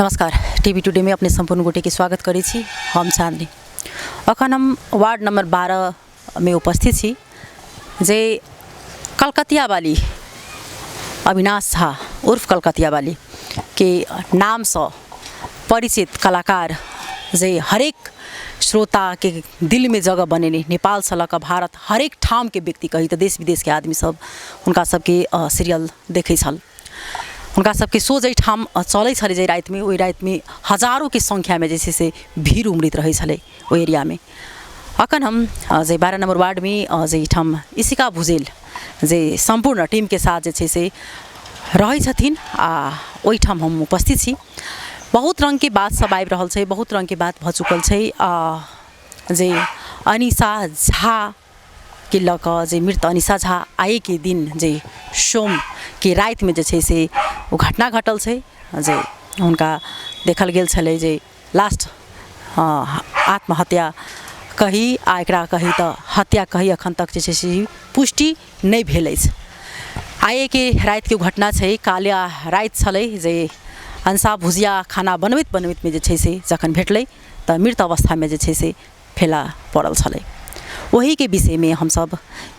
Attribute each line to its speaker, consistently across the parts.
Speaker 1: नमस्कार। TV today में अपने संपूर्ण गोटे के स्वागत करी छी। हम चांदनी अखन हम वार्ड नंबर 12 में उपस्थित छी जे कलकतिया वाली अविनाश झा उर्फ कलकतिया वाली के नाम से परिचित कलाकार जे हरेक श्रोता के दिल में जगह बनेने नेपाल से लक भारत हरेक ठाम के व्यक्ति कही तो देश विदेश के आदमी सब उनका सबके सीरियल देखे छल। उनका सबके शो जै ठाम चलै छलै जै रात में ओई रात में हजारों की संख्या में जैसे से भीड़ उमड़ित रहे छलै ओ एरिया में। अखन हम जे 12 नंबर वार्ड में जे ठाम इशिका भुजेल जे संपूर्ण टीम के साथ जे से रहे छथिन ओई ठाम हम उपस्थित छी। बहुत रंग के बात सब आबि रहल छै, बहुत रंग के बात भ चुकल छै। जे अनिशा झा के लक जे मृत अनिशा झा आए के दिन जे सोम के रात में जे से वो घटना घटल छै जे उनका देखल गेल छलै जे लास्ट आत्महत्या कही आ एकरा कही तो हत्या कही अखन तक जे से पुष्टि नहीं भेल अछि। आए के रात के घटना छै, कालिया रात छलै जे अंसा भुजिया खाना बनबैत में जे से जखन भेटलै त मृत अवस्था में जे से फेला पड़ल छलै। वही के विषय में हम सब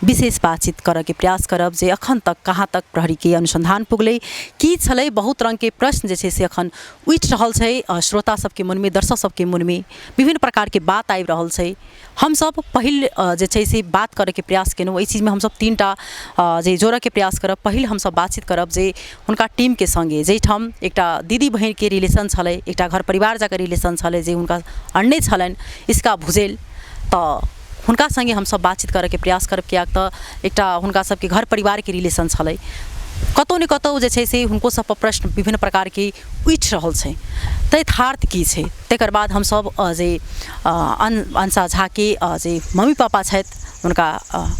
Speaker 1: विशेष बातचीत करे के प्रयास करब जे अखन तक कहाँ तक प्रहरी के अनुसंधान पुगलै की छलै। बहुत रंग के प्रश्न जे से अखन उठ रहल छै श्रोता सबके मन में, दर्शक सबके मन में विभिन्न प्रकार के बात आबि रहल छै। हम सब पहिल जे से बात करे के प्रयास केलहुँ। एहि चीज में हम सब 3टा जे जोड़े के प्रयास करब। पहिल हम सब बातचीत करब जे उनका टीम के संगे जे ठाम एकटा दीदी बहन के रिलेशन छलै, एकटा घर परिवार जका रिलेशन छलै जे उनका अनने छलनि इशिका भुजेल। तो हुनका संगे हम सब बातचीत करे के प्रयास करब कियाक त एकटा हुनका सबके घर परिवार के रिलेशन छलै। कतौ न कतौ जे से हुनको सब पर प्रश्न विभिन्न प्रकार के उठ रहल छै त यथार्थ की छै। तकर बाद हम सब जे अंसा झा के जे मम्मी पापा छथि उनका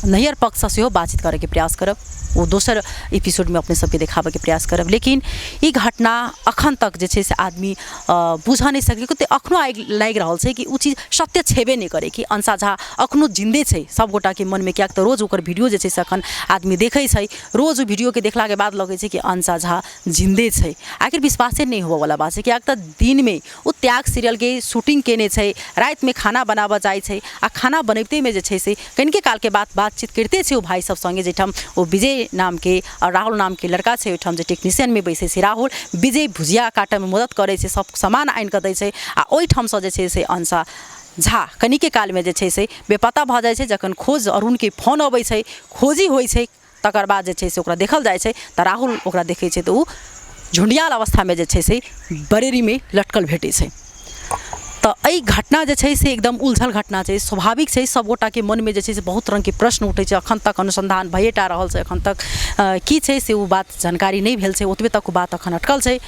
Speaker 1: नैहर पक्ष से बातचीत करे के प्रयास करब। वो दोसर एपिसोड में अपने सबके देखाबे के प्रयास करब। लेकिन ई घटना अखन तक जे से आदमी बुझ नहीं सके कते अखनो लाग रहल छै कि उ चीज सत्य छेबे नहीं करे कि अंसा झा अखनो जिंदे छै सब गोटा के मन में। क्या तो रोज ओकर वीडियो जे से अखन आदमी देखे छै, रोज वीडियो के देखला के बाद लगे छै कि अंसा झा जिंदे छै। आखिर विश्वासे नहीं होबे वाला बात छै। क्या तो दिन में उ त्याग सीरियल के शूटिंग केने छै, रात में खाना बनाबा जाय छै आ खाना बनैते में जे से कनिके काल के बातचीत करते छै ओ भाई सब संगे जेठाम वो विजय नाम के और राहुल नाम के लड़का छै ओठाम जे टेक्नीशियन में बैसे छै। राहुल विजय भुजिया काटे में मदद करे छै, सब सामान आन के दै छै आ ओठाम से जे अंसा झा कनिके काल में जे से बेपता भ जाय छै। जखन खोज अरुण के फोन अबै छै, खोजी होइ छै, तकर बाद जे से ओकरा देखल जाय छै त राहुल ओकरा देखे छै त उ झुंडियाल अवस्था में जे से बरेरी में लटकल भेटे छै। तो एहि घटना जे से एकदम उलझल घटना है। स्वाभाविक है सब गोटा के मन में जे से बहुत रंग के प्रश्न उठे छै। अखन तक अनुसंधान भएटा रहल छै, अखन तक की छै से वो बात जानकारी नहीं भेल छै, ओतबे तक बात अखन अटकल छै।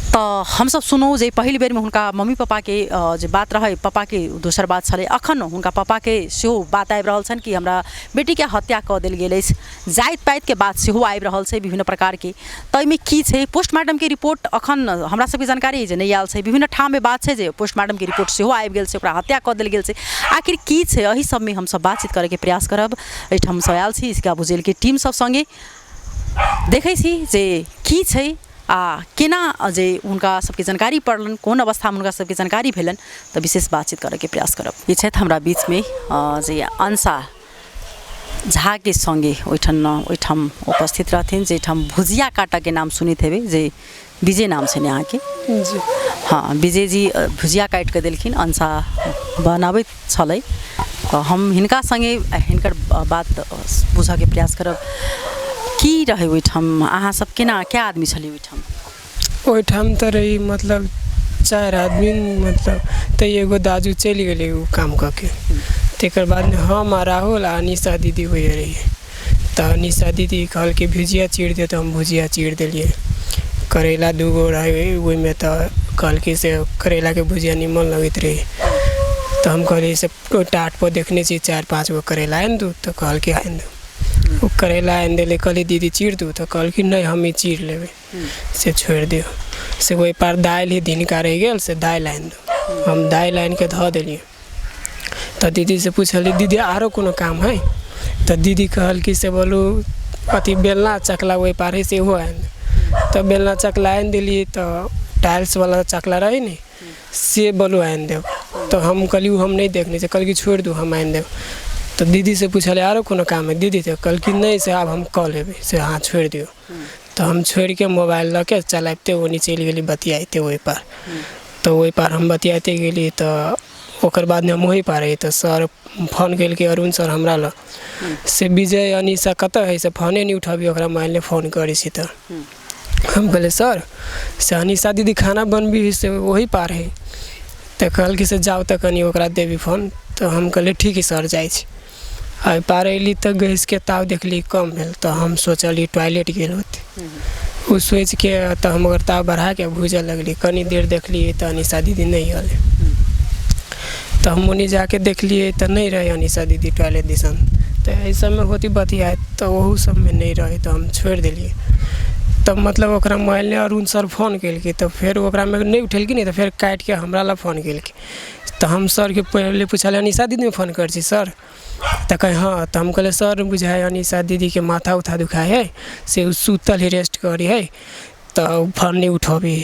Speaker 1: तो हम सब सुनू जे पहिल बेर में हुनका मम्मी पापा के जे बात रहे, पापा के दोसर बात छलै। अखन हुनका पापा के सेहो बात आबि रहल छन कि हमरा बेटी के हत्या क देल गेल अछि। जाइत पाइत के बात सेहो आबि रहल छै विभिन्न प्रकार के। तो एहिमे की छै पोस्टमार्टम के रिपोर्ट अखन हमरा सबके जानकारी जे नहीं आयल छै। विभिन्न ठाम में बात छै जे पोस्टमार्टम के रिपोर्ट सेहो आबि गेल छै, ओकरा हत्या क देल गेल छै। आखिर की छै एहि सब में हम सब बातचीत करे के प्रयास करब। एहिठाम सब आयल छी इशिका भुजेल के टीम सब संगे देखै छी जे की छै केना जे उनका सबके जानकारी पड़लन, कोन अवस्था में उनका सबके जानकारी भेलन तो विशेष बातचीत करे के प्रयास करब। ये छथि हमरा बीच में जे अंसा झा के संगे ओठाम उपस्थित रहथिन जेठाम भुजिया काटा के नाम सुनित हेबे जे विजय नाम छै यहाँ के जी। हाँ, विजय जी भुजिया काट के देलखिन, अंसा बनाबैत छलै। तो हम हिनका संगे हिनकर बात बुझे के प्रयास करब। की रहे ओठाम अहाँ सब केना क्या आदमी छली ओठाम?
Speaker 2: ओठाम तो रही मतलब 4 आदमी, मतलब तो एगो दाजू चल गए वो काम करके। तकर बाद में हम आ राहुल आ अनिशा दीदी हुए रही। तो अनिशा दीदी कहल के भुजिया चीर दे तो हम भुजिया चीर दिलिए। करेला 2 गो रहे वही में तो कहल के से करेला के भुजिया निमन लगत रही। तो हम कहलिए से टाट पर देखने से 4-5 गो करेला आन दू तो कहल के आन दू। वो करेला आन दिले, कहली दीदी चीर दू तो कहल कि नहीं हम ही चीर लेवे से छोड़ दियो। से वही पार दाल ही दिनका रह गया से दाल आन दू। हम दाल आन के धो दिलिए। तो दीदी से पूछली दीदी आरो कोनो काम है? तो दीदी कहल कि से बोलू अथी बेलना चकला वही पार है से हो आन। तो बेलना चकला आन दिली तो टाइल्स वाला चकला रही नहीं से बोलो आन देव। तो हम कहली हम नहीं देखने से, कल की छोड़ दू हम आन देव। तो दीदी से पूछल आरो कोनो काम है दीदी, तो कल की नहीं से अब हम कॉल लेबे से हाँ छोड़ दियो। तो हम छोड़ के मोबाइल लऽ के चलाते ओनी चलि गेली बतियाते ओहि पार। तो ओहि पार हम बतियाते गेली तो ओकर बाद में हम वही पार रही। तो सर फोन कल के अरुण सर हमरा ल से विजय अनिशा कत है से फोने नहीं उठाबी, ओकरा मोबाइल में फोन करी सी। तो हम कहले सर से अनिशा दीदी खाना बनबी से वही पार है। तो कहल कि से जाओ तो कनी ओकरा देवी फोन। तो हम कहले ठीक है सर जाइ छी। आ पार अयली तो गैस के ताव देखली कम भेल। तो हम सोचली टॉयलेट गेल होते, वो सोच के तो हम अगर ताव बढ़ा के भूजे लगली। कनी देर देखलिए तो अनिशा दीदी नहीं हले। तो हम ओनी जाके देखलिए तो नहीं रहे अनिशा दीदी टॉयलेट दिसन। तो एहि सब में होती बतियात तो वहू सब में नहीं रहे। तो हम छोड़ दिलिए। तब मतलब ओकरा मोबाइल में अरुण सर फोन कल तो फिर ओकरा में नहीं उठेलकी नहीं। तो फिर काट के हमरा ला फोन कल। तो हम सर के पहले पूछल अनिशा दीदी में फ़ोन कर छी सर। तो कहे हाँ। तो हम कहले सर बुझाए अनिशा दीदी के माथा उठा दुखाए है से सुतल ही रेस्ट करी है तो फोन नहीं उठबी।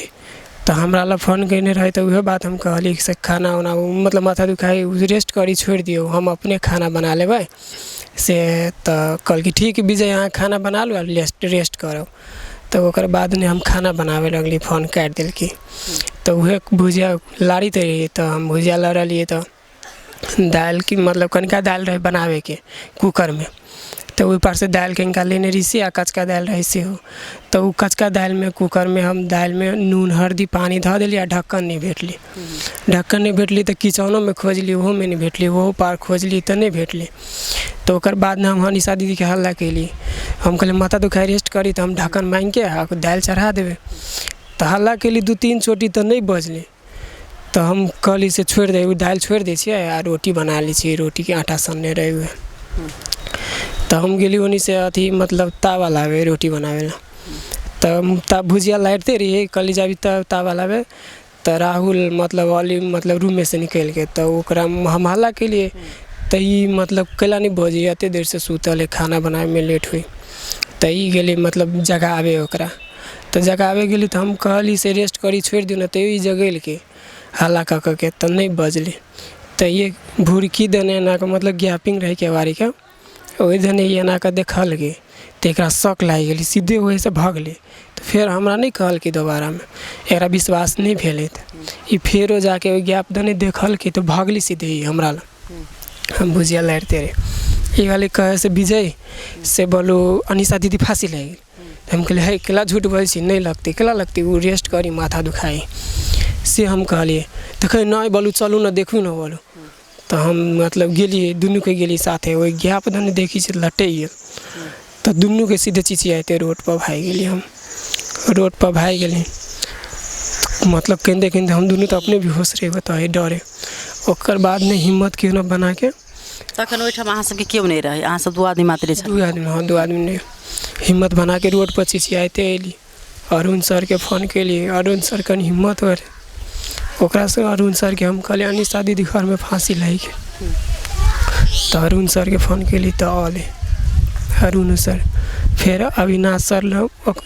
Speaker 2: तो हमरा ला फोन करने रहे। तो वह बात हम कहली से खाना उना मतलब माथा दुखाए रेस्ट करी छोड़ दियो, हम अपने खाना बना लेबै से। तो कल की ठीक विजय यहाँ खाना बना लो रेस्ट करो। तो ओकर बाद में हम खाना बनावे लगली, फोन काट दिलकी। तो वह भुजिया लाड़ी तो रही। तो हम भुजिया लड़लिए तो दाल की मतलब कनिका दाल रहे बनावे के कुकर में। तो ऊपर से दाल कनिका लेने रही से आ कचका दाल रही से हो। तो वो कचका दाल में कुकर में हम दाल में नून हल्दी पानी धऽ देली आ ढक्कन नहीं भेटली। ढक्कन नहीं भेटली तो किचनों में खोजली ओहो में नहीं भेटली, ओहो पार खोजली तो नहीं भेटली। तो ओकर बाद में हम अनिशा दीदी के हल्ला कैली। हम कहले माथा दुखाई रेस्ट करी तो हम ढक्कन मांग के आ दाल चढ़ा देवे। तो हल्ला कैली 2-3 चोटी तो नहीं बजली। तो हम कहली से छोड़ दे दाल छोड़ दै छियै आ रोटी बना ली छी, रोटी के आटा सनने रहे हुए। तो हम गेली ओनी से अथी मतलब तावा लावे रोटी बनावे ला। तो तब भुजिया लाइटते रही कहली जाबी तब तावा लावे। तो राहुल मतलब अली मतलब रूम में से निकल के तो ओकरा हम हल्ला के लिए तो ई मतलब कैला नहीं बजी एते देर से सुतल है खाना बनाए में लेट हुई। तो ई गेली मतलब जगावे ओकरा। तो जगावे गेली तो हम कहली से रेस्ट करी छोड़ दियो ना। तो ई जगल के हल्ला कऽ के तो नहीं बजली। तो ये भुरकी देने ना के मतलब गैपिंग रहे केवारी का वही देने ये ना के देखल गे। तो एक शक लाग गई सीधे वही से भगले। तो फिर हमरा नहीं कहल कि दोबारा में एक विश्वास नहीं भेल। तो फिर जाके गैप देने देखल कि तो भगली सीधे ही हमरा ला। हम भुजिया लाइटते रहे। ये वाले कहे से विजय से बोलो अनिशा दीदी फांसी लगी। हम कहले है केला झूठ बोल छी नहीं लगती केला लगती वो रेस्ट करी माथा दुखाई से हम कहलिए। तो कहे नहीं बोलू चलू ना देखू ना बोलू। तो हम मतलब गेलिए दुनू के गेली साथे वही गैप दने देखी से लटे गेल। तो दुनू के सीधे चिचियाते रोड पर भाग गेली। हम रोड पर भाग गेली मतलब केंदे केंदे हम दुनू तो अपने भी होश रहे बताए डरे। ओकर बाद में हिम्मत क्यों ना बना के
Speaker 1: तखन ओहिठाम अहाँ सबके क्यों नहीं रहे, अहाँ सब 2 आदमी मात्र छे?
Speaker 2: 2 आदमी हाँ 2 आदमी ने हिम्मत बना के रोड पर चिचियाते अली। अरुण सर के फ़ोन के लिए अरुण सर कनी हिम्मत हो ओकरा से अरुण सर के हम कहले अनिशा दीदी घर में फांसी लगी। तो अरुण सर के फ़ोन के लिए तो आले अरुण सर। फिर अविनाश सर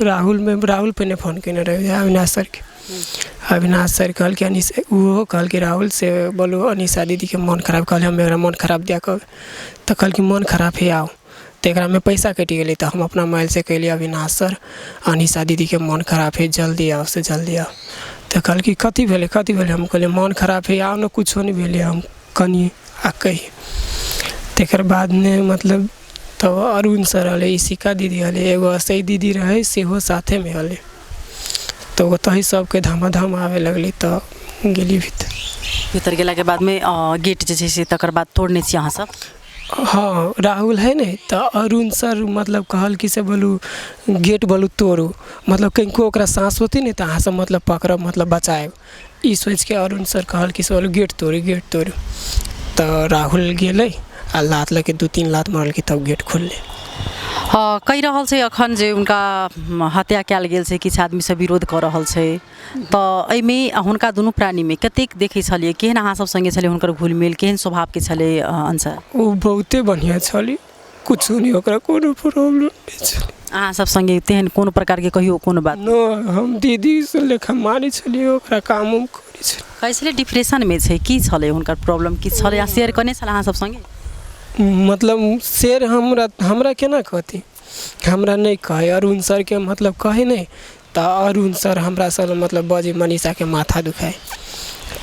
Speaker 2: राहुल पे ने फ़ोन केने रहे अविनाश सर के। अविनाश सर कहल कि अनिशा वो कहल कि राहुल से बोलो अनिशा दीदी के मन खराब कहले हम एकरा मन खराब दिया कब। तो कहल कि मन खराब है आओ। तो एकरा में पैसा कटी गई। तो हम अपना मोबाइल से कहलिए अविनाश सर अनिशा दीदी के मन खराब है जल्दी आओ से जल्दी आओ। तो कहल कि कथी भेले हम कहलिए मन खराब है आओ ना कुछ नहीं भेले हम कनी आ कही। तकर बाद में मतलब तो अरुण सर हले इशिका दीदी हले एगो असई दीदी रहे सेहो साथे में हले। तो ओतही सबके धमाधम आवे लगली। तो गेली भीतर
Speaker 1: गेला के बाद में गेट जे से तकर बाद तोड़ने छी अहाँ सब?
Speaker 2: हाँ राहुल है नहीं। तो अरुण सर मतलब कहल कि से बोलू गेट बोलू तोड़ू मतलब कहीं ओकरा सांस होती नहीं तो अहाँ सब मतलब पकड़ब मतलब बचाए ई सोच के अरुण सर कहल कि से बोलू गेट तोड़ू। तो राहुल गेले आ लात लगे 2-3 लात मारल कि तब गेट खोलले।
Speaker 1: हाँ कही रहल छै अखन जे उनका हत्या कयल गेल छै, किछु आदमी सब विरोध कर रहल छै। तो एहिमे हुनका दुनू प्राणी में कतेक देखै छलिए, केहन अहाँ सब संगे छले, हुनकर घुलमेल केहन स्वभाव के छले अंशा?
Speaker 2: वो बहुते बढ़िया छली कुछ नहीं ओकरा कोनो प्रॉब्लम नहीं छलै।
Speaker 1: अहाँ सब संगे तेहन कोनो प्रकार के कहियो कोनो बात
Speaker 2: न हम दीदी से लेखा मानै छलियै ओकरा काम उम करै छलियै।
Speaker 1: कैसले डिप्रेशन में छै की छले हुनकर प्रॉब्लम की छले अहाँ शेयर करने छल अहाँ सब संगे?
Speaker 2: मतलब शेर हमरा केना कहती, हमरा नहीं कहे अरुण सर के मतलब कहे नहीं तो अरुण सर हमरा सर मतलब बजे मनीषा के माथा दुखाए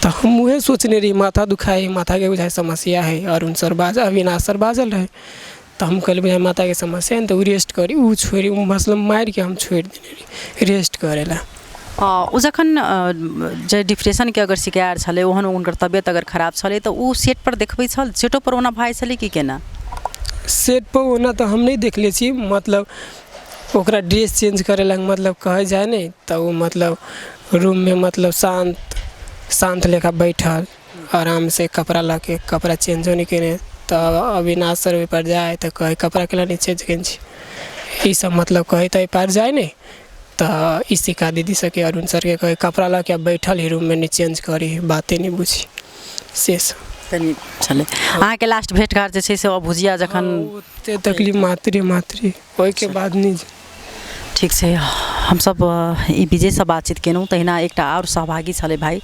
Speaker 2: तो हम वह सोचने रही माथा दुखाए माथा के बुझाए समस्या है। अरुण सर अविनाश सर बाजल रहे तो हम कहले बुझाए माथा के समस्या है तो रेस्ट करी उ छोड़ी मतलब मार के हम छोड़ देने रही रेस्ट करेला।
Speaker 1: उ जखन जे डिप्रेशन के अगर शिकार छले ओहन उनकर तबियत अगर खराब छले तो उ सेट पर देखबै छल सेटो पर ओना भाई छले कि केना?
Speaker 2: सेट पर ओना तो हम नहीं देखले छी मतलब ओकरा ड्रेस चेंज करे लग मतलब कहे जाए नहीं तो वो मतलब रूम में मतलब शांत लेखा बैठल आराम से कपड़ा ला के कपड़ा चेंज होने के नहीं तो अविनाश सर पर जाए तो कहे कपड़ा के नहीं चेंज करें ये सब मतलब कहे तो पार जाए नहीं तो इसी का दीदी सके अरुण सर के कहे कपड़ा ला के बैठल ही रूम में नहीं चेंज करी बातें नहीं बुझी से
Speaker 1: तनी चले अहाँ के लास्ट भेंटघाट जे छै से भुजिया जखन
Speaker 2: ओते तकलीफ मातरी ओइ के बाद नहीं।
Speaker 1: ठीक है हम सब ई विजय से बातचीत केनौ तहिना एकटा और सहभागी छले भाई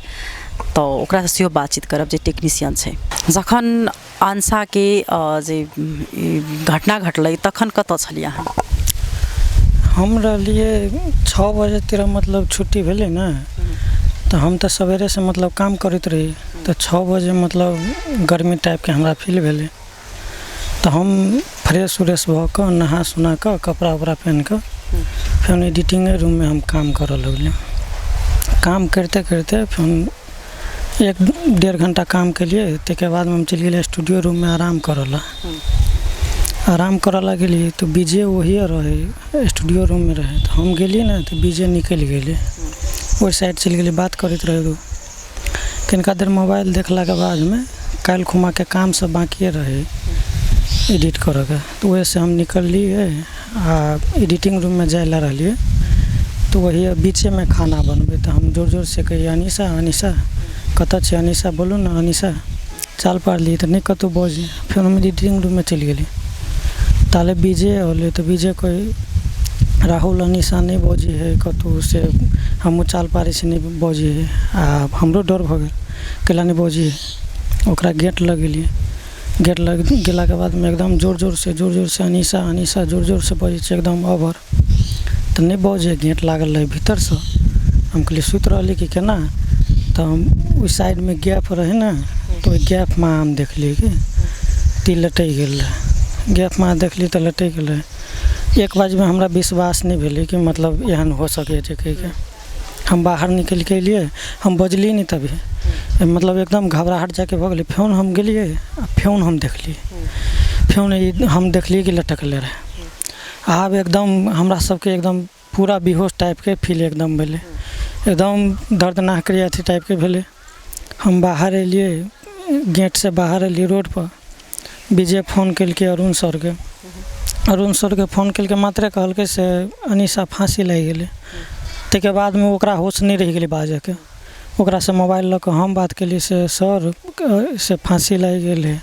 Speaker 1: तो ओकरा से सेहो बातचीत करब जे टेक्नीशियन छै। जखन अंशा के जे घटना घटलै तखन कत छलियै अहाँ?
Speaker 3: हम रहलिए 6 बजे तेरा मतलब छुट्टी भेले ना तो हम तो सवेरे से मतलब काम करते रही तो 6 बजे मतलब गर्मी टाइप के हमरा फील भेले तो हम फ्रेश व्रेश भ के नहा सुना के कपड़ा उपड़ा पहन के फिर एडिटिंग रूम में हम काम कर लगलिए। काम करते करते फिर 1-1.5 घंटा काम के लिए तक बाद में हम चल गए स्टूडियो रूम में आराम करला गेलिए तो विजय वही रहे स्टूडियो रूम में रहे तो हम गेलिए ना तो विजय निकल गए वो साइड चल गए बात करते रहे कनिका देर मोबाइल देखला के बाद में काल खुमा के काम सब बाकी रहे एडिट करे के तो वही से हम निकलिए आ एडिटिंग रूम में जाए ला रहिए तो वही बीचे में खाना बनबे तो हम जोर जोर से कहिए अनिशा कत छे अनिशा बोलू ना अनिशा चाल पार लिए तो नहीं कतो बजे फिर हम एडिटिंग रूम में चल गए ताले विजय होले तो विजय कोई राहुल अनिशा नहीं बजी है कतो से हम चाल पारे से नहीं बजी है आ हमरो डर भ गए केला नहीं बजी है ओकरा गेट लगेलिए गेट लग गेला के बाद में एकदम जोर जोर से अनिशा जोर जोर से बजे छे एकदम ओवर तो नहीं बजे गेट लागल रहे भीतर से हम कहलिए सुत रही कि केना तो हम उस साइड में गैप रहे ना तो गैप में हम देखलिए कि ती लटक गए गैप में देखली तो लटक गए 1 बजे में हमरा विश्वास नहीं भेले कि मतलब एहन हो सके के हम बाहर निकल के लिए हम बजली नहीं तभी मतलब एकदम घबराहट जाके भ गई फोन हम गेलिए फोन हम देखलिए फोन हम देखलिए कि लटकले रहे आब एकदम हमरा सबके एकदम पूरा बेहोश टाइप के फील एकदम भेले एकदम दर्दनाक क्रिया थी टाइप के भेले। हम बाहर एलिए गेट से बाहर एलिए रोड पर विजय फोन के अरुण सर के फोन के मात्रे कहल से अनिशा फांसी लग गए तक बाद में ओकरा होश नहीं रह गई बाजे के ओकरा से मोबाइल लऽ के हम बात केलिए से सर से फांसी लग गए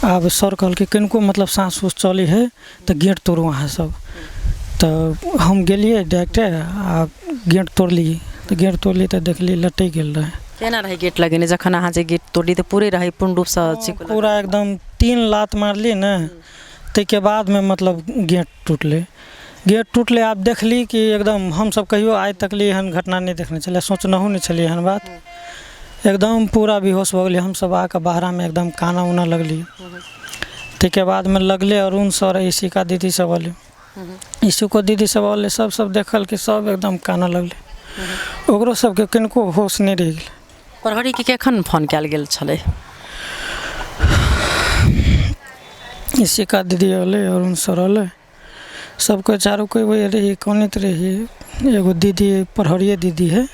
Speaker 3: आब सर कहल किनको मतलब सांस उस चली है तो गेट तोड़ू अहाँ सब तो हम गेलिए डायरेक्ट आ गेट तोड़लिए तो गेट तोड़ली तो देखली लटक गेल रहे
Speaker 1: केना रहे गेट लगेने जखन अहाँ जे गेट तोड़ली तो पूरे रहे पूर्ण रूप से
Speaker 3: पूरा एकदम 3 लात मारली ना तक बाद में मतलब गेट टूटले आप देखली कि एकदम हम सब कहियो आज तक लिए एहन घटना नहीं देखने चले सोचनहु नहीं चलिए एहन बात एकदम पूरा बेहोश हो गए हम सब आके बाहर में एकदम काना उना लगली तक बाद में लगले अरुण सर इसी का दीदी सब वाले इसी को दीदी सब वाले सब देखल कि सब एकदम काना लगले ओकरो सबके किनको होश नहीं रह गए।
Speaker 1: प्रहरी के केखन फोन कल गेल छले?
Speaker 3: इसी का दीदी वाले अरुण सर वाले सबको चारों कोई वही रही कौनित रही एगो दीदी प्रहरिये दीदी है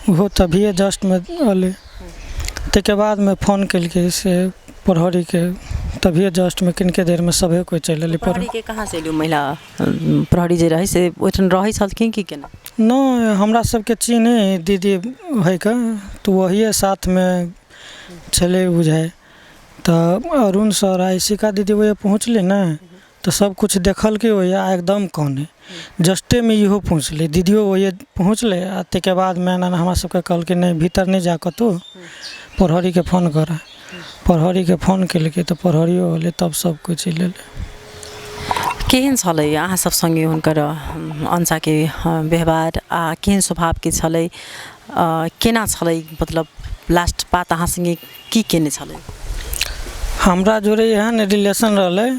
Speaker 3: वो तभी जस्ट में अले तक बाद में फोन के से प्रहरी के तभी जस्ट में किनके देर में सभे कोई चल अली।
Speaker 1: प्रहरी के कहाँ से एलू महिला प्रहरी जे रही से ओठन रही छलखिन कि केना?
Speaker 3: न हमरा सबके चीने दीदी है का तो वही साथ में चले बुझाए तो अरुण सर इसी का दीदी वही पहुँचले ना तो सब कुछ देखल के वही एकदम कहने जस्टे में इहो पहुँचले दीदियो वही पहुँचले आ तक बाद मैंने हमरा सबके कहल कि नहीं भीतर नहीं जा कतौ प्रहरी के फोन कर प्रहरी के फोन केलकै तो प्रहरियो होले तब सब कुछ ले
Speaker 1: केहन छलै अहाँ सब संगे हुनकर अंशा के व्यवहार आ केहन स्वभाव के छलै केना छलै मतलब लास्ट बात अहाँ संगे की केने छलै
Speaker 3: हमरा जोड़े एहन रिलेशन रहले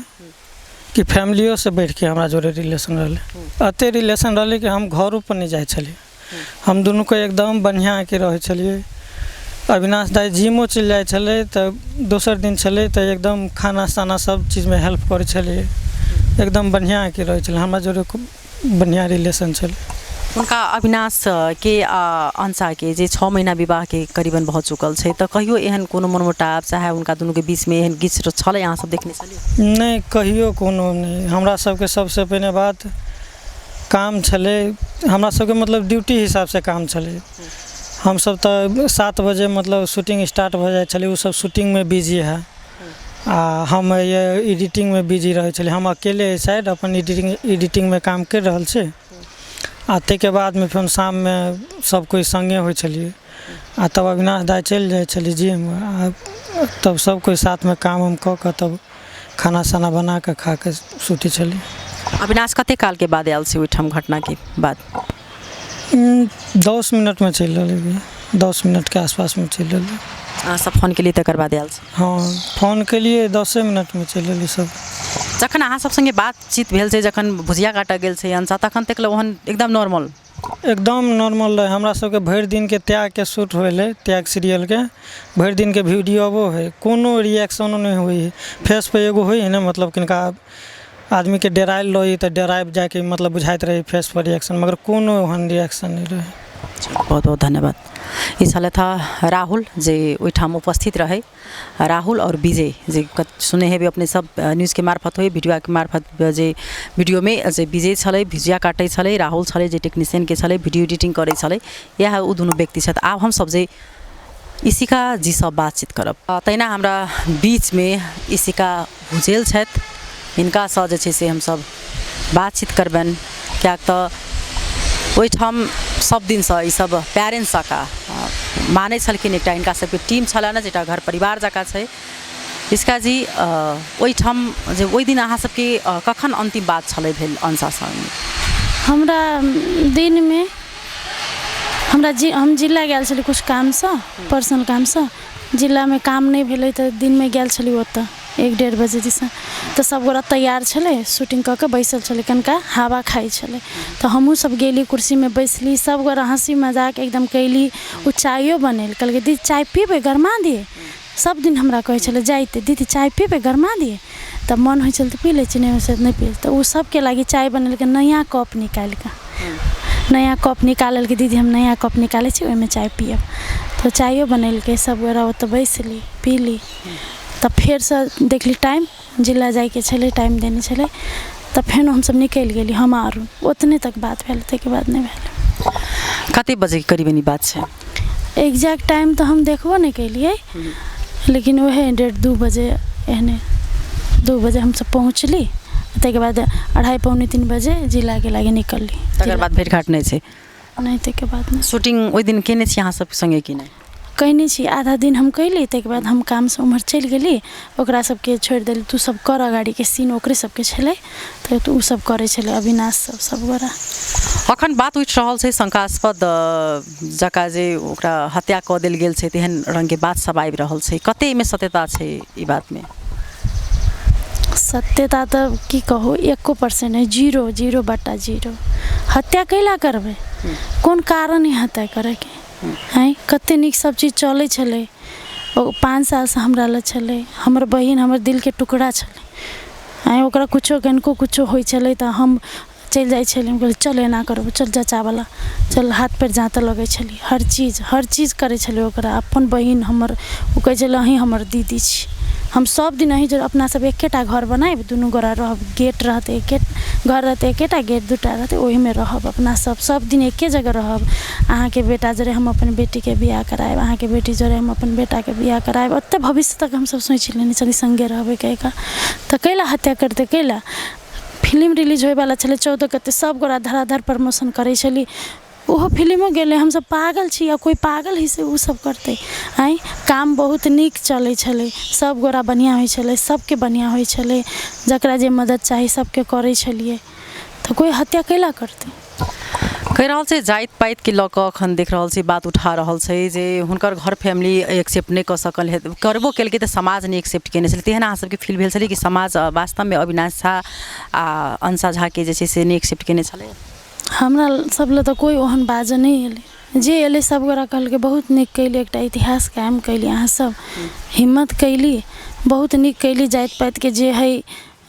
Speaker 3: कि फैमिलियो से बैठ के हमरा जोड़े रिलेशन रहले अते रिलेशन रहले कि हम घरों पर नहीं जाए छलिए हम दोनों को एकदम बढ़िया के रहे छलिए अविनाश दाई जिमो चल जाए छले तो दोसर दिन छले तो एकदम खाना साना सब चीज में हेल्प करे छलिए एकदम बढ़िया के रहे छले हमरा जोड़े खूब बढ़िया रिलेशन छले
Speaker 1: उनका अविनाश के अंशा के जे 6 महीना विवाह के करीबन बहुत चुकल छै तो कहियो एहन कोनो मनमुटाव चाहे उनका दोनों के बीच में एहन किछ छलै अहाँ सब देखने छलिए
Speaker 3: नहीं कहियो कोनो नहीं हमरा सबके सबसे पहले बात काम छले हमरा सबके मतलब ड्यूटी हिसाब से काम छले हम सब तो 7 बजे मतलब शूटिंग स्टार्ट हो जाए छले उ सब शूटिंग में बिजी है आ हम ये एडिटिंग में बिजी रहे छले हम अकेले साइड अपन एडिटिंग में काम कर रहल छे आ के बाद में फिर शाम में सब कोई संगे हो छलिए आ तब अविनाश दाई चल जाए छलिए जिम तब सब कोई साथ में काम हम कऽ तब खाना साना बना के खा के सुती छलिए
Speaker 1: अविनाश कते काल के बाद आयल छै ओइठाम घटना के बाद
Speaker 3: 10 मिनट में चल रही 10 मिनट के आसपास में चल रही
Speaker 1: अहाँ सब फोन के लिए तकर बाद आयल छै
Speaker 3: हाँ फोन के लिए 10 मिनट में चल रही सब
Speaker 1: जखन अहाँ सब संगे बातचीत भेल छै जखन भुजिया काटा गेल छै अंशा तखन तक ओहन एकदम नॉर्मल
Speaker 3: रहे हमरा सबके भरि दिन के त्याग के शूट होले त्याग सीरियल के भरि दिन के वीडियो है कोनो रिएक्शन नहीं हुई है फेस पे एगो हुई है ना मतलब किनका आदमी के डराइल रही तो डराइब जाके मतलब बुझाइत रही फेस पर रिएक्शन मगर कोनो ओहन रिएक्शन नहीं रहे
Speaker 1: बहुत बहुत धन्यवाद ई छल था राहुल जे ओइठाम उपस्थित रहे राहुल और विजय जे सुने हेबे अपने सब न्यूज़ के मार्फत हो वीडियो के मार्फत जे वीडियो में जे विजय छले भुजिया काटे छले राहुल छले जे टेक्नीशियन के छले वीडियो एडिटिंग करे छले यह उ दुनू व्यक्ति छथि आब हम सब जे इशिका जी सब बातचीत करब तैना हमरा बीच में इशिका भुजेल छथि हिनका सँ जे छै से हम सब बातचीत करबन क्या तो ओइठाम सब दिन से ई सब पेरेंट्स का माने छलखिन एकटा हिनका सबके टीम छलनि जेटा घर परिवार जका छै इसका जी ओइठाम जे ओइ दिन अहाँ सबके कखन अंतिम बात छलै भेल अंशा संगे
Speaker 4: हमरा दिन में हम जिला गेल छली कुछ काम से पर्सनल काम से जिला में काम नहीं भेलै तो दिन में गेल छली ओतऽ 1-1.5 बजे दिसा तो सब गोरा तैयार छले शूटिंग कऽ के बैसल छले कनका हवा खाई छले तो हमहूँ सब गेली कुर्सी में बैसली सब गोरा हंसी मजाक एकदम कैली उ चायो बनेल कहलकै दीदी चाय पीबे गरमा दिए सब दिन हमरा कहै छले जाइते दीदी चाय पीबे गरमा दिए तब मन होइ छल तो पी लै छी नहीं से नहीं पी तो उ सबके लागी चाय बनेलकै नया कप निकाल के नया कप निकालल के दीदी हम नया कप निकाले छी ओहिमे चाय पियब तो चायो बनेलकै सब गोरा ओतऽ बैसली पीली तब फिर से देखली टाइम जिला जाए के छले टाइम देने छले तब फिर हम सब निकल गेली हम आरू उतने तक बात भेल तके बाद नहीं भेल
Speaker 1: कते बजे के करीबन ई बात छै
Speaker 4: एग्जैक्ट टाइम तो हम देखबो नहीं केलिए लेकिन वह 1:30-2 बजे एहने 2 बजे हम सब पहुँचली तके बाद 2:30-3 बजे जिला के लागे निकलली
Speaker 1: तकर बाद भेट घाट नहीं छै
Speaker 4: नहीं तके बाद नहीं
Speaker 1: शूटिंग ओइ दिन केने छी अहाँ सब संगे कि नहीं
Speaker 4: कहने छी आधा दिन हम कैली तके बाद हम काम से उम्हर चल गेली ओकरा सबके छोड़ देली तू सब कर गाड़ी के सीन ओकरे सबके छले तो उ सब करे छले अविनाश सब गोरा
Speaker 1: अखन बात उठ रहल छै शंकास्पद जका जे ओकरा हत्या कऽ देल गेल छै तेहन रंग के बात सब आबि रहल छै कते में सत्यता छै ई बात में
Speaker 4: सत्यता तो की कहू 1% है 0.0 हत्या कैला करबे कोन कारण है हत्या करे के हैं कते निक सब चीज चले छले 5 साल से हमरा ल छले हमर बहिन हमर दिल के टुकड़ा छले हैं ओकरा कुछो कनको कुछो होई छले त हम चल जाय छले हम कहले चल एना करब चल चाचा वाला चल हाथ पैर जाते लगे छली हर चीज करे छले ओकरा अपन बहिन हमर उ कहे छले अही हमर दीदी छी हम सब दिन अही जो अपना सब एकेटा घर बनाए दुनू गोरा रहब गेट रहते एके घर रहते एकेटा गेट दूटा रहते ओही में रहब अपना सब दिन एके जगह रहब अहाँ के बेटा जरे हम अपन बेटी के बियाह कराएब अहाँ के बेटी जरे हम अपन बेटा के बियाह कराएब ओते भविष्य तक हम सब सोच लेने चली संगे रहबे कहेगा तो कैला हत्या करते कैला फिल्म रिलीज होए वाला छले 14 कते सब गोरा धराधर प्रमोशन करे छली ओहो फिल्मो गेले हम सब पागल छी या कोई पागल ही से उ सब करते आई काम बहुत नीक चले छले सब गोरा बढ़िया होई छले सबके बढ़िया होई छले जकरा जे मदद चाही सबके करे छलिए तो कोई हत्या कैला करते
Speaker 1: कहि रहल छै जाइत पाइत के लऽ कऽ अखन देख रहल छी बात उठा रहल छै जे हुनकर घर फैमिली एक्सेप्ट नहि कऽ सकल है करबो केलकै तऽ समाज नहि एक्सेप्ट केने छलै तेहन अहाँ सबके फील भेल छलै कि समाज वास्तवमे अविनाश झा आ अंसा झा के जे छै से नहि एक्सेप्ट केने छलै
Speaker 4: हमरा सब ले तो कोई ओहन बाज नहीं एले जे एले सब गोरा कहलके बहुत नीक कैली एकटा इतिहास कायम कैली अहाँ सब हिम्मत कैली बहुत नीक कैली जाइत पाइत के जे है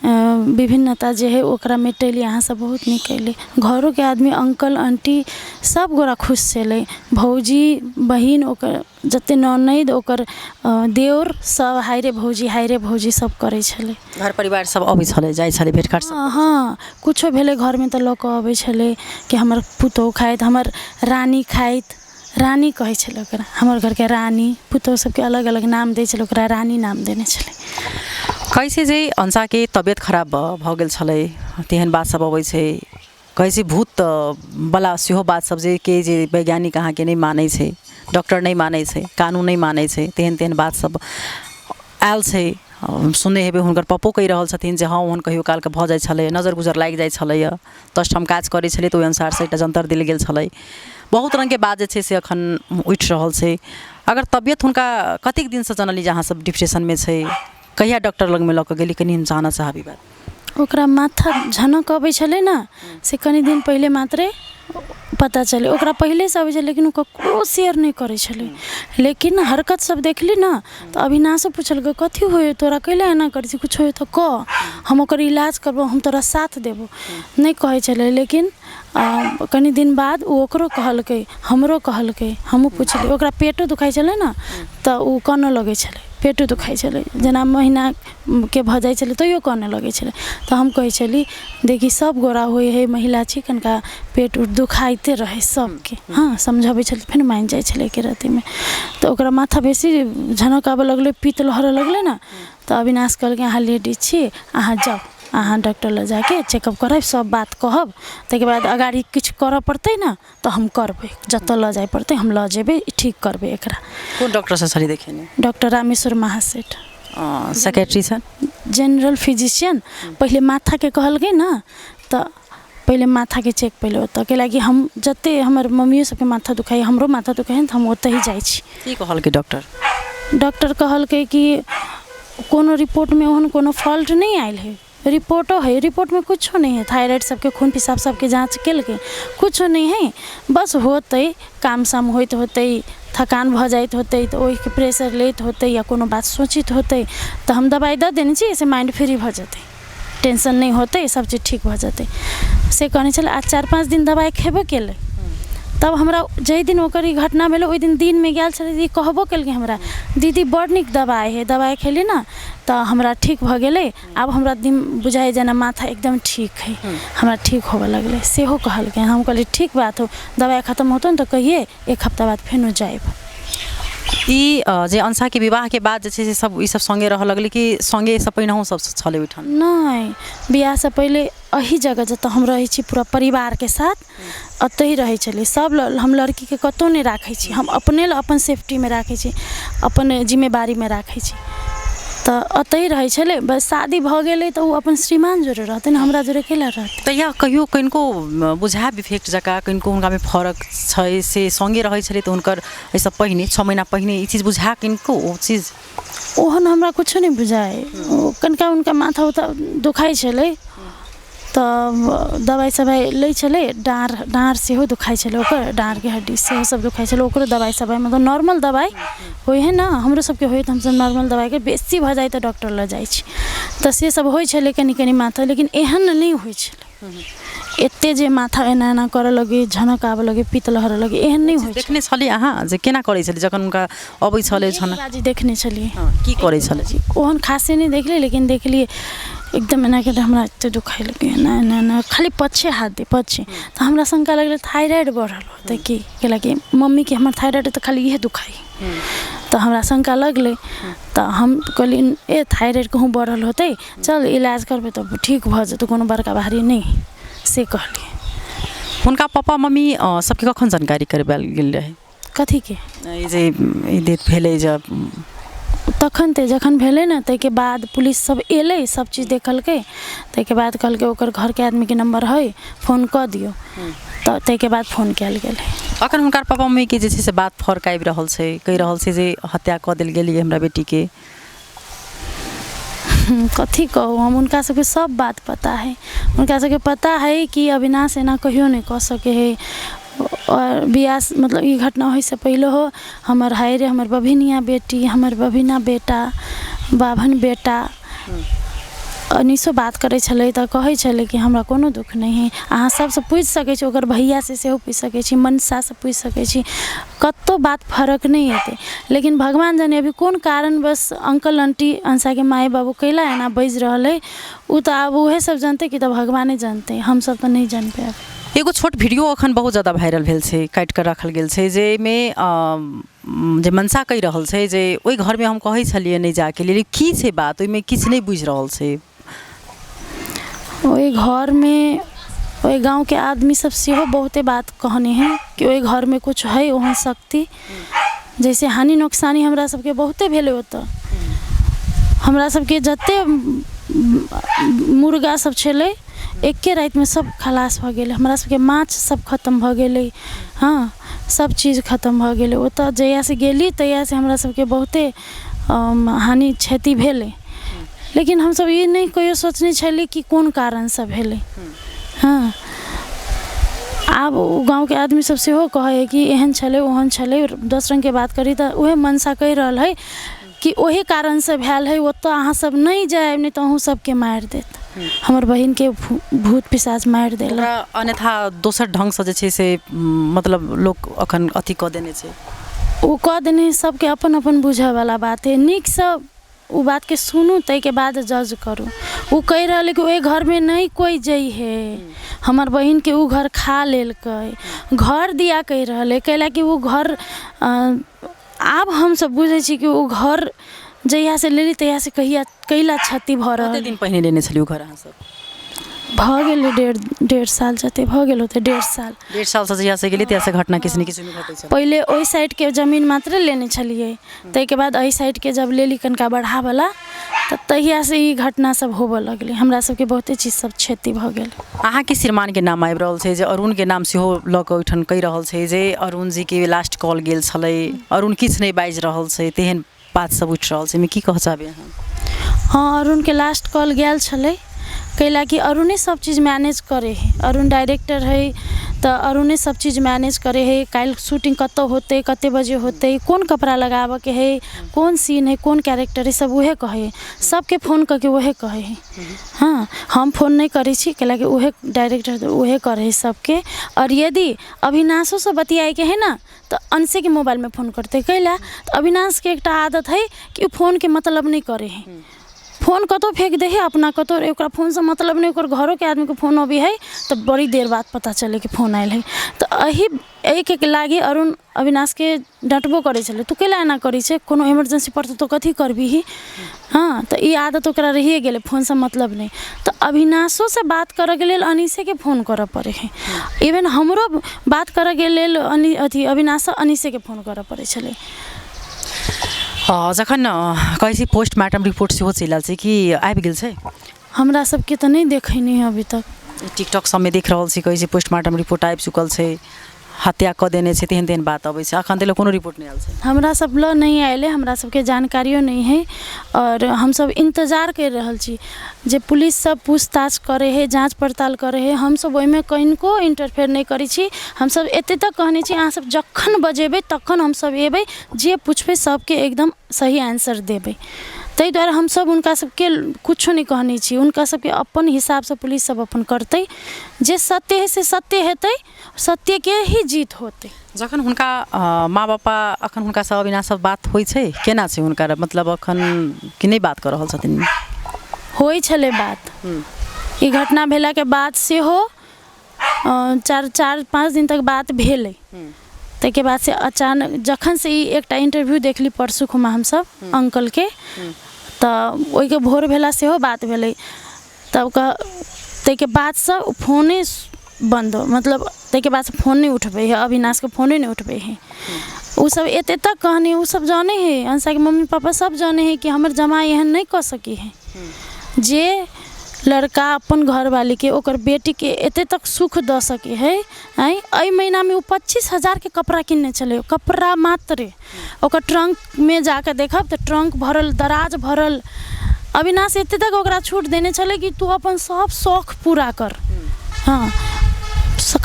Speaker 4: विभिन्नता जे है ओकरा मेटैली अहाँ सब बहुत नीक कैली घरों के आदमी अंकल आंटी सब गोरा खुश छलै भौजी बहिन ओकर जते ननद ओकर देवर सब हाय रे भौजी सब करे छलै
Speaker 1: घर परिवार सब अबै छलै जाइ छलै भेटघाट सब
Speaker 4: हाँ कुछो भेले घर में तो लऽ कऽ अबै छलै कि हमर पुतौह खाइत हमर रानी खाइत रानी कहै छलै ओकरा हमर घर के रानी पुतौह सबके अलग अलग नाम दै छलै ओकरा रानी नाम देने छलै
Speaker 1: कैसे जे अंसा के तबियत खराब भऽ गेल छलै तेहन बात सब अबै छै कैसे भूत बला सेहो बात सब जे के जे वैज्ञानिक अहाँ के नहीं मानै छै डॉक्टर नहीं मानै छै कानून नहीं मानै छै तेहन बात सब आयल छै सुनने हेबै हुनकर पप्पो कहि रहल छथिन जे हाँ ओहन कहियो काल के भऽ जाइ छलै नजर गुजर लागि जाइ छलैया 10 ठाम काज करै छलै तऽ ओहि अनुसार से एकटा जंतर देल गेल छलै बहुत रंग के बात जे छै से अखन उठि रहल छै अगर तबियत हुनका कतेक दिन से जनली जे अहाँ सब डिप्रेशन में छै कहिया डॉक्टर लग में लऽ कऽ गेली कनी हम जानऽ चाहबी बात
Speaker 4: ओकरा माथा झनक अबै छलै ना से कनी दिन पहिले मात्रे पता चले ओकरा पहले से अबै छलै लेकिन ककरो शेयर नहीं करे छलै लेकिन हरकत सब देखली ना तो अविनाशो पूछलकै कथी होय तोरा कैला एना करै छी कुछ होय तो कह हम ओकर इलाज करबो हम तोरा साथ देबो नहीं कहै छलै लेकिन कनी दिन बाद ओकरो कहलकै हमरो कहलकै हमहूँ पुछली ओकरा पेटो दुखाइ छलै ना तऽ उ कानऽ लगै छलै पेटो दुखाइ छलै जेना महीना के भऽ जाइ छलै तैयो कानऽ लगै छलै तऽ हम कहै छली देखी सब गोरा होइ है महिला छी कनिका पेट उट दुखाइते रहे सबके हाँ समझाबै छलै फेर मानि जाइ छलै के रातिमे तऽ ओकरा माथा बेसी झनक आबऽ लगलै पित्त लहरऽ लगलै ना तऽ अविनाश कहलकै अहाँ लेडीज छी अहाँ जाउ अहाँ डॉक्टर लग जाके चेकअप कराब सब बात कहब ताहिके बाद अगाड़ी किछु करऽ पड़तै ना तऽ हम करबै जतऽ लऽ जाय पड़तै हम लऽ जेबै ठीक करबै एकरा
Speaker 1: कोन डॉक्टर से छली देखेने
Speaker 4: डॉक्टर रामेश्वर महासेठ
Speaker 1: सेक्रेटरी छन
Speaker 4: जनरल फिजिशियन पहले माथा के कहलकै ना तऽ पहले माथा के चेक पहले ओतऽ कैलाकि हम जते हमर मम्मियो सबके माथा दुखाइ हमरो माथा दुखाइ तऽ हम ओतऽ ही जाइ छी
Speaker 1: की कहलकै
Speaker 4: डॉक्टर कहलकै कि कोनो रिपोर्ट में ओहन कोनो फॉल्ट नहीं आयल है रिपोर्टो है रिपोर्ट में कुछ नहीं है थायराइड सबके खून पेशाब सबके जाँच केलकै कुछ नहीं है बस होते काम साम होते थकान भऽ जाइत होते तो ओहि के प्रेशर लेत होते या कोनो बात सोचित होते तो हम दवाई दऽ देने छी ऐसे माइंड फ्री भऽ जेतै टेंशन नहीं होते सब चीज ठीक भऽ जेतै से कहने छलै आज 4-5 दिन दवाई खेबे केलै तब हमरा जाहि दिन ओकर ई घटना भेलै ओहि दिन में गेल छलै दीदी कहबो केलकै हमरा दीदी बड़ नीक दवाई है दवाई खेली ना तऽ हमरा ठीक भऽ गेलै आब हमरा दिन बुझाइ जेना माथा एकदम ठीक है हमरा ठीक होबऽ लगलै सेहो कहलकै हम कहलिए ठीक बात हो दवाई खत्म होतौ ने तऽ कहिए 1 हफ्ता बाद फेनो जाएब
Speaker 1: ई जे अंसा के विवाह के बाद जे छै से सब ई सब संगे रहऽ लगलै कि संगे सब पहिनहु सब छलै ओइठाम
Speaker 4: नहीं बियाह से पहले अही जगह जतऽ हम रहै छी पूरा परिवार के साथ अतै रहै छलै सब हम लड़की के कतौ नहीं राखै छी हम अपने अपन सेफ्टी में राखै छी अपन जिम्मेवारी में राखै छी तऽ अतै रहै छलै बस शादी भऽ गेलै तऽ उ अपन श्रीमान जोरे रहतै ने हमरा जोरे केला रहतै
Speaker 1: तहिया कहियो किनको बुझाएब इफेक्ट जका किनको हुनका में फरक छै से संगे रहै छलै तऽ हुनकर एहिसँ पहिने 6 महीना पहिने ई चीज बुझा किनको ओ चीज
Speaker 4: ओहन हमरा कुछो नहीं बुझाए कनिका उनका माथा उथा दुखाइ छलै तऽ दवाई सवाई लै छलै डाँर सेहो दुखाइ छलै ओकर डाँर के हड्डी सेहो सब दुखाइ छलै ओकरो दवाई सवाई मतलब नॉर्मल दवाई होइ है ना हमरो सबके होइ तऽ हमसब नॉर्मल दवाई के बेसी भऽ जाइ तऽ डॉक्टर लग जाइ छी तऽ से सब होइ छलै कनी माथा लेकिन एहन नहीं होइ छलै एते जे माथा एना एना करऽ लगे, झनक आबऽ लगे, पित्त लहरऽ लगे, एहन नहि होइ छै।
Speaker 1: देखने छली अहाँ जे केना करै छली जखन हुनका अबै छलै झनक?
Speaker 4: बाजी देखने छलिए।
Speaker 1: की करै छलै?
Speaker 4: ओहन खासे नहीं देखली, लेकिन देखलिए एकदम एना के हमरा एते दुखाइ लगे, ना ना ना खाली पछे हाथ दे पछे। तो हमरा शंका लगल थायराइड बढ़ल होते कि कैलाकि मम्मी के हमर थायराइड तो खाली इहे दुखाई। तो हमरा शंका लगले, तो हम कहली ए थायराइड कहूँ बढ़ल होते, चल इलाज करबे तो ठीक भ जेतौ, कोनो बड़का भारी नहीं से कहली।
Speaker 1: हुनका पापा मम्मी सबके कखन जानकारी करबाल गेल रहे?
Speaker 4: कथी के?
Speaker 1: ई जे ई डेथ भेलै जब
Speaker 4: तखन ते जखन भेलै ना, ताहिके बाद पुलिस सब एलै, सब चीज देखलकै, ताहिके बाद कहलकै ओकर घर के आदमी के नंबर है, फोन कऽ दियौ। तो ताहिके बाद फोन कयल गेलै।
Speaker 1: अखन हुनकर पापा मम्मी के जे छै से बात फर्क आबि रहल छै, कहि रहल छै जे हत्या कऽ देल गेलै हमरा बेटी के।
Speaker 4: कथी कहू, हम उनका सबके सब बात पता है, उनका सबके पता है कि अविनाश एना कहियो नहीं कह सके है। और बियाह मतलब ई घटना होइ से पहले हो हमर हाय रे, हमर बभिनिया बेटी, हमर बभिना बेटा, बाभन बेटा अनिसो बात करै छलै तऽ कहै छलै कि हमरा कोनो दुख नहीं है। अहाँ सबसे पूछि सकै छी, ओकर भैया से सेहो पूछि सकै छी, मनसा से पूछि सकै छी, कत्तो बात फरक नहीं हेतै। लेकिन भगवान जाने अभी कोन कारण बस अंकल आंटी अंसा के माए बाबू कैला एना बज रहल है, उ तऽ आब उहे सब जानते कि तऽ भगवाने जानते, हम सब तऽ नहीं जान पाएब।
Speaker 1: एगो छोट वीडियो अखन बहुत ज़्यादा वायरल भेल छै, काटि कऽ रखल गेल छै, जाहिमे जे मनसा कहि रहल छै जे ओहि घरमे हम कहै छलियै नहि जाके लेल, की छै बात ओहिमे किछु नहीं बुझि रहल छै।
Speaker 4: ओहि घर में ओहि गांव के आदमी सब सेहो बहुते बात कहने हैं कि ओहि घर में कुछ है ओहन शक्ति, जैसे हानि नुकसानी हमरा सबके बहुते भेलै ओतऽ। हमरा सबके जते मुर्गा सब छलै एके रात में सब खलास भ गेलै, हमरा सबके माछ सब खत्म भ गेलै। हाँ, सब चीज खत्म भ गेलै ओतऽ। जहिया से गेली तहिया से हमरा सबके बहुते हानि क्षति भेलै, लेकिन हम सब ये नहीं कहियो सोचने छली कि कोन कारण से भेलै। हाँ, आब गाँव के आदमी सब सेहो कहे है कि एहन छलै ओहन छलै, 10 रंग के बात करी तऽ उहे मनसा कहि रहल है कि ओही कारण से भेल है, ओतऽ अहाँ सब नहीं जाएब नहीं तऽ अहूँ सबके मारि देत, हमर बहिन के भूत पिशाच मारि देल।
Speaker 1: अन्यथा दोसर ढंग से जे छै से मतलब लोग अखन अथी कऽ देने छै,
Speaker 4: ओ कह देने सबके अपन अपन बुझे वाला बात है। नीक से उ बात के सुनू, तै के बाद जज करू। उ कह रहा कि ओए घर में नहीं कोई जई है, हमर बहिन के उ घर खा लेलकै, घर दिया कह रहा कैला कि उ घर आब हम सब बुझे छी कि उ घर जहिया से लेली तहिया से कहिया कैला क्षति भ रहल।
Speaker 1: कते दिन पहिने लेने छली उ घर अहाँ सब?
Speaker 4: भ गेलै 1.5 साल जते भ गेल होते, 1.5 साल।
Speaker 1: 1.5 साल से जहिया से गेली तहिया से घटना किसी न किसी में घटै छै।
Speaker 4: पहले ओई साइड के जमीन मात्र लेने छलिए, तै के बाद एई साइड के जब लेली कनका बढ़ा वाला त तहिया से ई घटना सब होबे लगले, हमरा सबके बहुते चीज सब क्षति भ गेल।
Speaker 1: अहाँ के श्रीमान के नाम आबि रहल छै जे अरुण के नाम सेहो ल के ओइठन कहि रहल छै जे अरुण जी के लास्ट कॉल गेल छलै, अरुण किछ नहीं बाजि रहल छै, तेहन बात सब उठि रहल छै, में की कह चाहबे अहाँ?
Speaker 4: हाँ, अरुण के लास्ट कॉल गेल छलै, कैला कि अरुणे सब चीज मैनेज करे है, अरुण डायरेक्टर है तो अरुणे सब चीज मैनेज करे है। काल शूटिंग कत होते, कते बजे होते, कौन कपड़ा लगावे के है, कौन सीन है, कौन कैरेक्टर है, सब उहे कहे, सबके फोन करके उहे कहे है। हाँ, हम फोन नहीं करे छी, कैला कि उहे डायरेक्टर उहे करे है सबके। और यदि अविनाशो से बतियाए के है ना तो अंशे के मोबाइल में फोन करते, कैला तो अविनाश के एक आदत है कि फोन के मतलब नहीं करे है, फोन कतो फेंक दे है अपना कतो, ओकरा फोन से मतलब नहीं, ओकर घरों के आदमी के फोन अभी है तो बड़ी देर बाद पता चले कि फोन आयल है। तो अही एक लागे अरुण अविनाश के डांटबो करे छले, तू कैला एना करी छे, कोनो इमरजेंसी पड़ते तो कथी करबी ही। हाँ, तो ई आदत ओकरा रहिए गेले, फोन से मतलब नहीं। तो अविनाशो से बात करे के लेल अनीसे के फोन करे पड़े है, इवन हमरो बात करे के लेल अथी अविनाश अनीसे के फोन करे पड़े छले।
Speaker 1: जखन कहै छी पोस्टमार्टम रिपोर्ट सेहो चलि आयल छै कि आबि गेल छै?
Speaker 4: हमरा सबके तो नहीं देखैनी है अभी तक।
Speaker 1: टिकटॉक सब में देख रहल छी, कहै छी पोस्टमार्टम रिपोर्ट आबि चुकल छै, हत्या कऽ देने छै, तेहन तेहन बात अबै छै, अखन तक कोनो रिपोर्ट नहीं आयल छै।
Speaker 4: हमरा सब ल नहीं आएले, हमरा सबके जानकारियो नहीं है, और हम सब इंतजार कर रहल छी जे पुलिस सब पूछताछ करे है, जांच पड़ताल करे है। हम सब ओइमे कनिको इंटरफेयर नहीं करै छी, हम सब एते तक कहने छी अहाँ सब जखन बजेबै तखन हम सब एबै, जे पूछबै सबके एकदम सही आंसर देबै। ताहि दुआरे हम सब उनका सबके कुछो नहीं कहने छी, उनका सबके अपन हिसाब से पुलिस सब अपन करते, जे सत्य है से सत्य हेतै, सत्य के ही जीत होते।
Speaker 1: जखन हुनका माँ बापा अखन हुनका सब अविनाश सब बात होइ छै, केना छै हुनका, मतलब अखन कि नहि बात कर रहल छथिन?
Speaker 4: होइ छलै बात, ई घटना भेला के बाद से हो 4-5 दिन तक बात भेलै। ताहिके बाद से अचानक जखन से ई एकटा इंटरव्यू देखली परसू खुमा हम सब अंकल के, तऽ ओहिके भोर भेला से हो बात भेलै। तब ताहिके बाद से फोने बंद हो, मतलब ताहिके बाद से फोन नहीं उठबै है, अविनाश के फोने नहीं उठबै है। उ सब एते तक कहने, उ सब जाने है, अंसा के मम्मी पापा सब जाने है कि हमर जमाई एहन नहीं कर सकी है। जे लड़का अपन घरवाली के ओकर बेटी के एते तक सुख द सके है। एहि महीना में वो 25,000 के कपड़ा किनने चले, कपड़ा मात्र। ओकर ट्रंक में जाकर देखब तो ट्रंक भरल, दराज भरल। अविनाश एते तक ओकरा छूट देने चले कि तू अपन सब शौक पूरा कर। हाँ,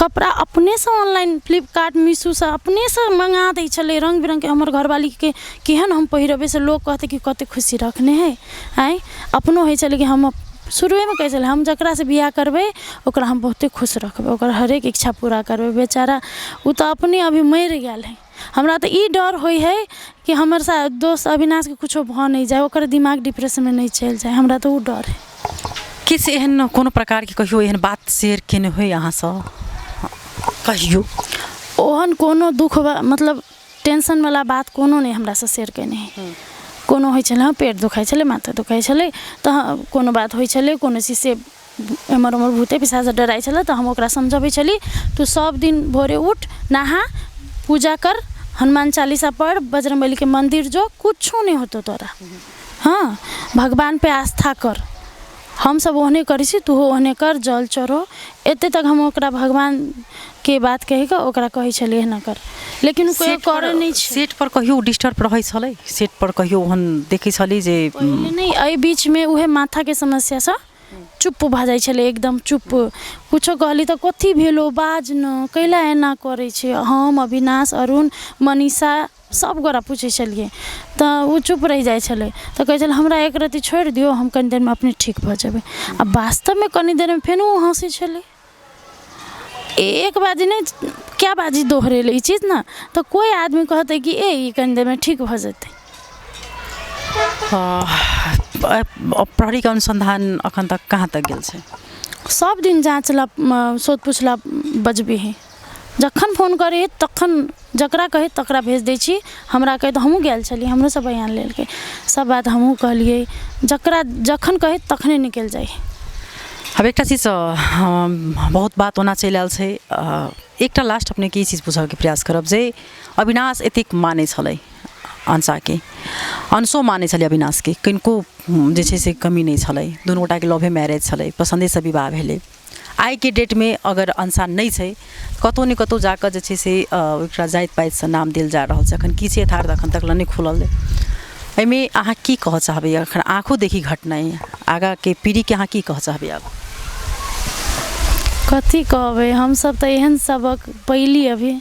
Speaker 4: कपड़ा अपने से ऑनलाइन फ्लिपकार्ट मीशो से अपने से मंगा दै छले, रंग बिरंग के। हमर घरवाली के केहन हम पहिरबे से लोग कहते कि कते खुशी रखने है। अपनो है चले कि हम शुरुए में कहे हम जकरा से बियाह करबे ओकरा हम बहुते खुश रखबे, ओकर हरेक इच्छा पूरा करबे। बेचारा वो तो अपने अभी मर गया है। हमरा तो ई डर होई है कि हमर सा दोस्त अविनाश के कुछो भ नहीं जाए, ओकर दिमाग डिप्रेशन में नहीं चल जाए। हमरा तो वो डर है।
Speaker 1: किस एहन कोनो प्रकार के कहियो एहन बात शेयर केने होय अहाँ सब? कहियो
Speaker 4: ओहन कोनो दुख मतलब टेंशन वाला बात कोनो नहीं हमरा से शेयर केने है। कोनो होइ छलै, पेट दुखाइ छलै, माथा दुखाइ छलै, तऽ कोनो बात होइ छलै, कोनो चीज से एमर उमर भूते पिशाच से डराइ छलै तऽ हम ओकरा समझबै छली, तू सब दिन भोरे उठ, नहा, पूजा कर, हनुमान चालीसा पढ़, बजरंगबली के मंदिर जो, कुछो नहीं होतो तोरा। हाँ, भगवान पे आस्था कर। हम सब ओहने करी छी, तू ओहने कर, जल चढ़ो। एते तक हम ओकरा भगवान के बात कहि के ओकरा कहै छलिए ना कर, लेकिन कोई करे नहीं छै।
Speaker 1: सेट पर कहियो डिस्टर्ब रहै छलै? सेट पर कहियो ओहन देखै छली जे
Speaker 4: पहिले नहीं, एहि बीच में उहे माथा के समस्या से चुप भ जाइ छलै, एकदम चुप। कुछो कहली तऽ कथी भेलो, बाज न, कैला एना करै छै। हम, अविनाश, अरुण, मनीषा सब गोरा पूछे छलिए तऽ वो चुप रह जाइ छलै। तऽ कहै छलै हमरा एक रत्ती छोड़ दियो, हम कनी देर में अपने ठीक भ जेबै। आ वास्तव में कनी देर में फेनो हंसै छलै। एक बाजी नहीं, क्या बाजी दोहरेले ई चीज ना, तो कोई आदमी कहते कि ए कनी देर में ठीक भ जेतै।
Speaker 1: प्रहरी के अनुसंधान अखन तक कहाँ तक गेल छै?
Speaker 4: सब दिन जाँचला, सोध पूछला बजबे है। जखन फोन करे तखन जकरा कहे तकरा भेज दै छी। हमरा कहे तो हमहूँ गेल छलिए, हमरो सब बयान लेलकै, सब बात हमहूँ कहलिए। जकरा जखन कहे तखने निकल जाए।
Speaker 1: अब एक चीज बहुत बात होना चलि आयल छै। एकटा लास्ट अपने की चीज पूछे के प्रयास करब जे अविनाश एतेक माने छलै अंशा के, अंशो माने छलै अविनाश के, किनको जे छै से कमी नहीं छलै। दुनू गोटा के लवे मैरिज छलै, पसंदे से विवाह भेलै। आई के डेट में अगर अंशा नहीं छै, कतौ ने कतौ जाकर जे छै से एकरा जाइत पाइत से नाम देल जा रहल छै। अखन की छै यथार्थ अखन तक नहीं खुलल है। एहिमे अहाँ की कह चाहबै? अखन आँखों देखी घटना है, आगा के पीढ़ी के अहाँ की कह चाहबै? अब
Speaker 4: कथी कहबै, हम सब तो एहन सबक पइली अभी।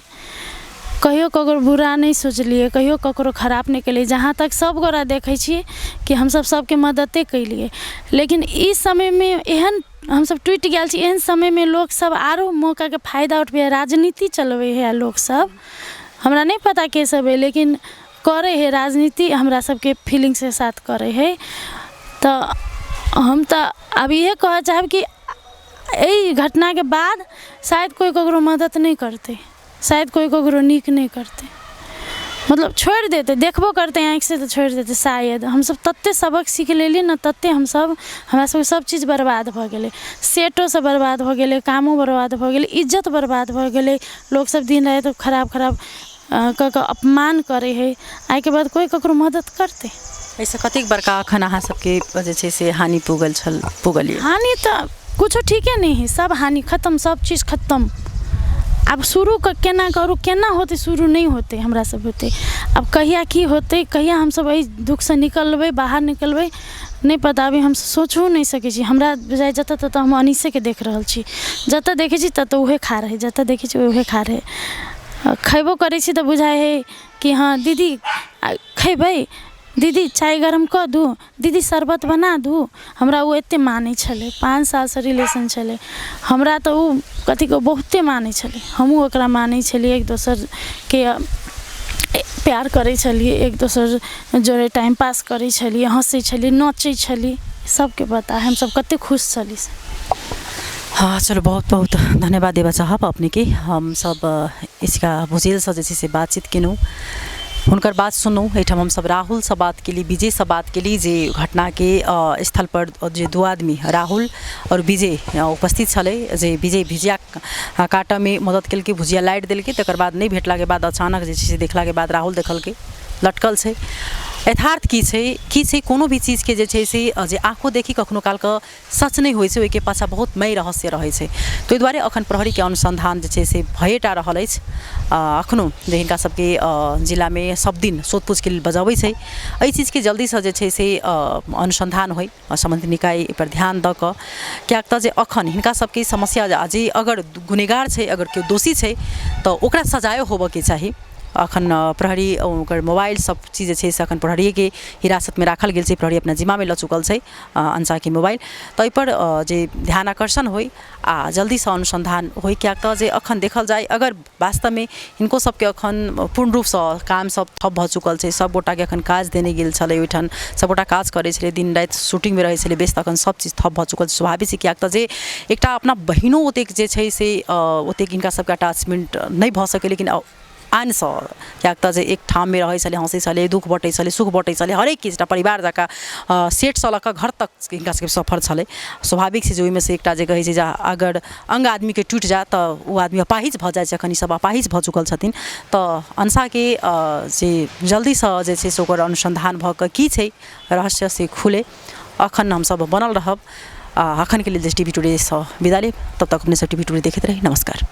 Speaker 4: कहियो ककरो बुरा नहीं सोचलिए, कहियो ककरो खराब नहीं केलिए। जहाँ तक सब गोरा देखै छिए कि हम सब सबके मददे कैलिए, लेकिन इस समय में एहन हम सब टूट गया छी। एहन समय में लोग सब आरो मौका के फायदा उठबे, राजनीति चलबे है लोग सब। हमरा नहीं पता के सब है, लेकिन करे है राजनीति, हमरा सबके फीलिंग से साथ करे है। तो हम तो अब ये कह चाहब कि यही घटना के बाद शायद कोई ककरो मदद नहीं करते, शायद कोई ककरो नीक नहीं करते, मतलब छोड़ देते। देखबो करते आँख से तो छोड़ देते। शायद हम सब तत्ते सबक सीख लेली ना, तत्ते हम सब, हमरा सब चीज़ बर्बाद भ गेलै। सेटो से बर्बाद भ गेलै, कामो बर्बाद भ गेलै, इज्जत बर्बाद भ गेलै। लोग सब दिन रात तो खराब खराब क अपमान करे है। आइ के बाद कोई ककरो मदद करते?
Speaker 1: ऐसे कतेक बड़का अखन अहाँ सबके जे छै से हानि पुगलिए?
Speaker 4: हानि तो कुछो ठीके नहीं है, सब हानि खत्म, सब चीज़ खत्म। अब शुरू केना करू, केना होते, शुरू नहीं होते हमरा सब होते। अब कहिया की होते, कहिया हम सब एहि दुख से निकलबै, बाहर निकलबै, नहीं पता। अभी हम सोचो नहीं सकै छी। हमरा बुझाइ जतऽ ततऽ हम अनीसे के देख रहल छी, जतऽ देखै छी ततऽ उहे खा रहे, जतऽ देखै छी उहे खा रहे। खैबो करै छी तऽ बुझाइ है कि हाँ दीदी खैबै, दीदी चाय गरम कऽ दू, दीदी शरबत बना दू। हमरा वो एते मानै छलै, 5 सालसँ रिलेशन छलै हमरा, तऽ उ कथी को बहुते मानै छलै, हमहूँ ओकरा मानै छलियै, एक दोसरके प्यार करै छलियै, एक दोसर जोड़े टाइम पास करै छलियै, हँसै छलियै, नचै छलियै, सबके पता है हम सब कते खुश छली।
Speaker 1: हाँ चलो, बहुत बहुत धन्यवाद देवा चाहब अपने के। हम सब इसका भुजेल से जैसे से बातचीत केनू, हुनकर बात सुनू। एहिठाम हम सब राहुल से बात के लिए, विजय से बात के लिए, जे घटना के स्थल पर जे 2 आदमी राहुल और विजय उपस्थित छले, जे विजय भुजिया काटा में मदद कल के, भुजिया लाइट दिल के, तकर बाद नहीं भेटला के बाद अचानक जे देखला के बाद राहुल देखल के लटकल छै। यथार्थ की छै कोनो भी चीज के जे छै से जे आँखों देखी कखनो काल के सच नहीं होइ छै, ओहि के पाछा बहुत मई रहस्य रहै छै। ताहि दुआरे अखन प्रहरी के अनुसंधान जे छै से भएटा रहल अछि। अखनो जे हिनका सबके जिला में सब दिन सोधपूछ के लिए बजाबै छै, एहि चीज के जल्दी से जे छै से अनुसंधान होइ, संबंधित निकाय पर ध्यान द क, कियाक त जे अखन हिनका सबके समस्या जे अगर गुनेगार छै, अगर केओ दोषी छै तऽ ओकरा सजायो होबऽ के चाही। अखन प्रहरी ओकर मोबाइल सब चीज जे छै से अखन प्रहरी के हिरासत में राखल गेल छै, प्रहरी अपना जिम्मा में लऽ चुकल छै अंसा के मोबाइल। ताहि पर जे ध्यान आकर्षण होइ आ जल्दी से अनुसंधान होइ, कियाक त जे अखन देखल जाए अगर वास्तव में हिनको सबके अखन पूर्ण रूप से काम सब ठप भऽ चुकल छै, सब गोटा के अखन काज देने गेल छलै, ओहिठाम सब गोटा काज करै छलै, दिन राति शूटिंग में रहै छलै व्यस्त, अखन सब चीज ठप भऽ चुकल छै। स्वाभाविक छै, कियाक त जे एकटा अपना बहिनो ओतेक जे छै से ओतेक हिनका सबके अटैचमेंट नहीं भऽ सकै, लेकिन आन सँ कियाक त जे एक ठाम में रहै छलै, हँसै छलै, दुख बटै छलै, सुख बटै छलै, हरेक चीज परिवार जकाँ सेट से लऽ कऽ घर तक हिनका सबके सफर छलै। स्वाभाविक छै जे ओहिमे से एकटा जे कहै छै जे अगर अंग आदमी के टूटि जाए तऽ ओ आदमी अपाहिज भऽ जाइ छै, अखन ई सब अपाहिज भऽ चुकल छथिन। तऽ अंसा के जे जल्दी से जे छै से ओकर अनुसंधान भऽ कऽ की छै रहस्य से खुले, अखन हम सब बनल रहब। अखन के लिए टीवी टुडे से विदा लेब, तब तक अपने सब टीवी टुडे देखते रही। नमस्कार।